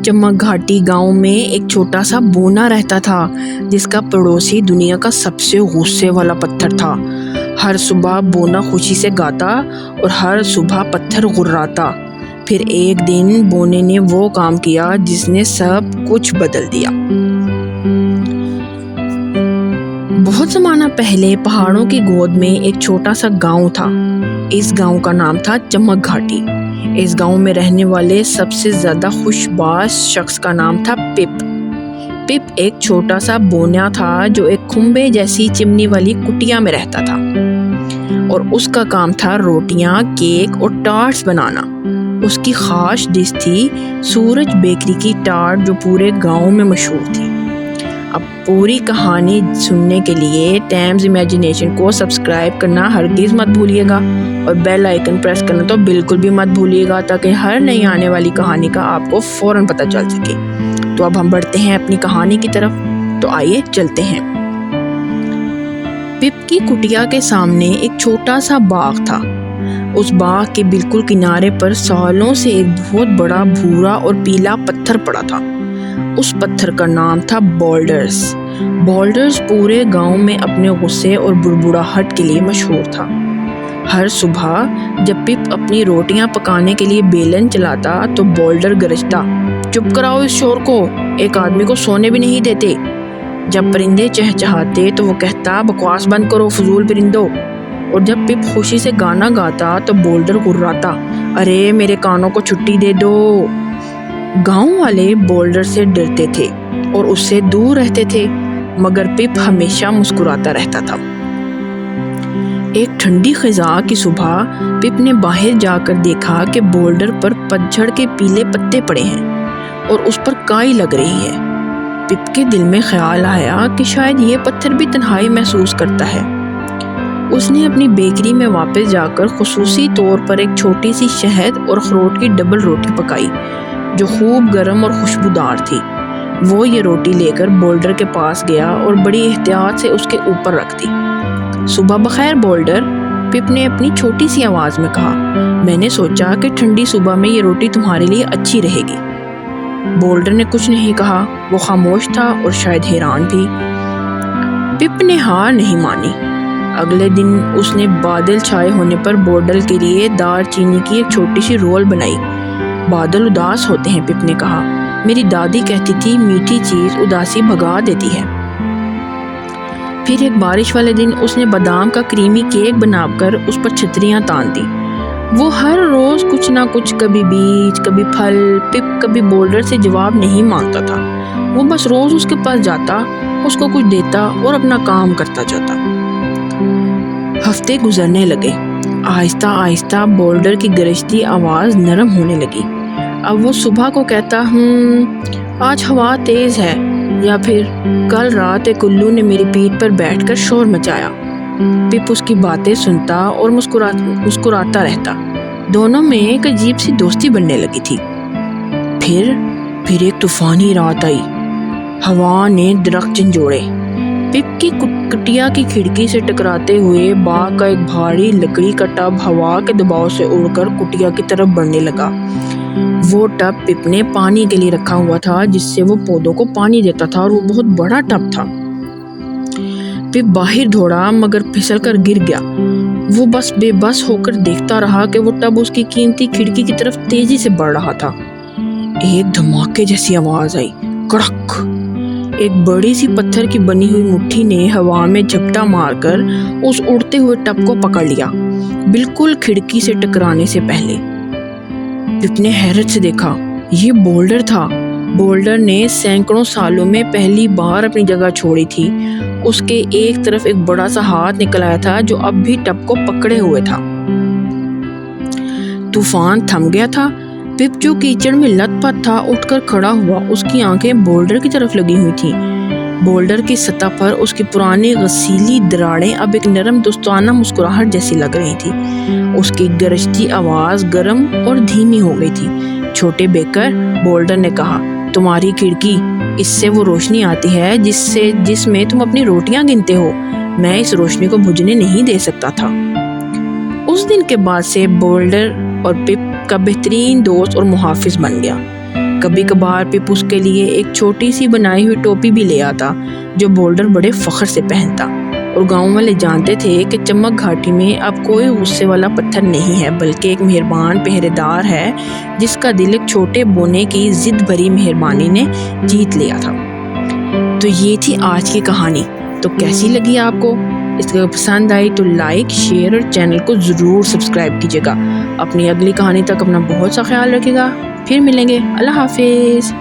चमक घाटी गांव में एक छोटा सा बोना रहता था जिसका पड़ोसी दुनिया का सबसे गुस्से वाला पत्थर था। हर सुबह बोना खुशी से गाता और हर सुबह पत्थर गुर्राता। फिर एक दिन बोने ने वो काम किया जिसने सब कुछ बदल दिया। बहुत ज़माना पहले पहाड़ों की गोद में एक छोटा सा गांव था। इस गांव का नाम था चमक घाटी। इस गांव में रहने वाले सबसे ज़्यादा खुशबाश शख्स का नाम था पिप। पिप एक छोटा सा बोना था जो एक खुम्बे जैसी चिमनी वाली कुटिया में रहता था और उसका काम था रोटियां, केक और टार्ट्स बनाना। उसकी खास डिश थी सूरज बेकरी की टार्ट जो पूरे गांव में मशहूर थी। अब पूरी कहानी सुनने के लिए टाइम्स इमेजिनेशन को सब्सक्राइब करना हरगिज़ मत भूलिएगा और बेल आइकन प्रेस करना तो बिल्कुल भी मत भूलिएगा ताकि हर नई आने वाली कहानी का आपको फ़ौरन पता चल सके। तो अब हम बढ़ते हैं अपनी कहानी की तरफ। तो आइए चलते हैं। पिप की कुटिया के सामने एक छोटा सा बाग था। उस बाग के बिल्कुल किनारे पर सालों से एक बहुत बड़ा भूरा और पीला पत्थर पड़ा था। उस पत्थर का नाम था बोल्डर्स। बोल्डर्स पूरे गांव में अपने गुस्से और बुड़बुड़ाहट के लिए मशहूर था। हर सुबह जब पिप अपनी रोटियां पकाने के लिए बेलन चलाता तो बोल्डर गरजता, चुप कराओ इस शोर को, एक आदमी को सोने भी नहीं देते। जब परिंदे चहचहाते तो वो कहता, बकवास बंद करो फजूल परिंदों। और जब पिप खुशी से गाना गाता तो बोल्डर गुर्राता, अरे मेरे कानों को छुट्टी दे दो। गांव वाले बोल्डर से डरते थे और उससे दूर रहते थे, मगर पिप हमेशा मुस्कुराता रहता था। एक ठंडी खिज़ा की सुबह पिप ने बाहर जाकर देखा कि बोल्डर पर पतझड़ के पीले पत्ते पड़े हैं और उस पर काई लग रही है। पिप के दिल में ख्याल आया कि शायद ये पत्थर भी तन्हाई महसूस करता है। उसने अपनी बेकरी में वापस जाकर खुसूसी तौर पर एक छोटी सी शहद और अखरोट की डबल रोटी पकाई जो खूब गर्म और खुशबूदार थी। वो ये रोटी लेकर बोल्डर के पास गया और बड़ी एहतियात से उसके ऊपर रख दी। सुबह बखैर बोल्डर, पिप ने अपनी छोटी सी आवाज़ में कहा, मैंने सोचा कि ठंडी सुबह में ये रोटी तुम्हारे लिए अच्छी रहेगी। बोल्डर ने कुछ नहीं कहा, वो खामोश था और शायद हैरान भी। पिप ने हार नहीं मानी। अगले दिन उसने बादल छाए होने पर बोल्डर के लिए दार चीनी की एक छोटी सी रोल बनाई। बादल उदास होते हैं, पिप ने कहा, मेरी दादी कहती थी मीठी चीज़ उदासी भगा देती है। फिर एक बारिश वाले दिन उसने बादाम का क्रीमी केक बनाकर उस पर छतरियाँ तान दी। वो हर रोज़ कुछ ना कुछ, कभी बीज कभी फल। पिप कभी बोल्डर से जवाब नहीं मांगता था। वो बस रोज़ उसके पास जाता, उसको कुछ देता और अपना काम करता जाता। हफ्ते गुजरने लगे। आहिस्ता आहिस्ता बोल्डर की गरजती आवाज़ नरम होने लगी। अब वो सुबह को कहता, आज हवा तेज़ है, या फिर कल रात एक उल्लू ने मेरी पीठ पर बैठकर शोर मचाया। पिप उसकी बातें सुनता और मुस्कुराता रहता। दोनों में एक अजीब सी दोस्ती बनने लगी थी। फिर एक तूफानी रात आई। हवा ने दरख्त झंझोड़े। पिप की कुटिया की खिड़की से टकराते हुए बाग का एक भारी लकड़ी का टब हवा के दबाव से उड़कर कुटिया की तरफ बढ़ने लगा। वो टब पिप ने पानी के लिए रखा हुआ था, जिससे वो पौधों को पानी देता था, और वो बहुत बड़ा टब था। पिप बाहर दौड़ा मगर फिसल कर गिर गया। वो बस बेबस होकर देखता रहा कि वो टब उसकी कीमती खिड़की की तरफ तेजी से बढ़ रहा था। एक धमाके जैसी आवाज़ आई, कड़क। एक बड़ी सी पत्थर की बनी हुई मुट्ठी ने हवा में झपटा मारकर उस उड़ते हुए टब को पकड़ लिया, बिल्कुल खिड़की से टकराने से पहले। पिप ने हैरत से देखा, ये बोल्डर था। बोल्डर ने सैकड़ों सालों में पहली बार अपनी जगह छोड़ी थी। उसके एक तरफ एक बड़ा सा हाथ निकल आया था जो अब भी टब को पकड़े हुए था। तूफान थम गया था। पिप जो कीचड़ में लथपथ था उठकर खड़ा हुआ। उसकी आंखें बोल्डर की तरफ लगी हुई थीं। बोल्डर की सतह पर उसकी पुरानी गसीली दरारें अब एक नरम दोस्ताना मुस्कुराहट जैसी लग रही थी। उसकी गरजती आवाज़ गर्म और धीमी हो गई थी। छोटे बेकर, बोल्डर ने कहा, तुम्हारी खिड़की, इससे वो रोशनी आती है जिसमें तुम अपनी रोटियां गिनते हो। मैं इस रोशनी को बुझने नहीं दे सकता था। उस दिन के बाद से बोल्डर और पिप का बेहतरीन दोस्त और मुहाफिज बन गया। کبھی کبھار پپ اس کے لیے ایک چھوٹی سی بنائی ہوئی ٹوپی بھی لے آتا جو بولڈر بڑے فخر سے پہنتا، اور گاؤں والے جانتے تھے کہ چمک گھاٹی میں اب کوئی غصے والا پتھر نہیں ہے بلکہ ایک مہربان پہرے دار ہے جس کا دل ایک چھوٹے بونے کی ضد بھری مہربانی نے جیت لیا تھا۔ تو یہ تھی آج کی کہانی۔ تو کیسی لگی آپ کو؟ اس کو پسند آئی تو لائک، شیئر اور چینل کو ضرور سبسکرائب کیجیے گا۔ اپنی اگلی کہانی تک اپنا بہت سا خیال رکھے گا، پھر ملیں گے، اللہ حافظ۔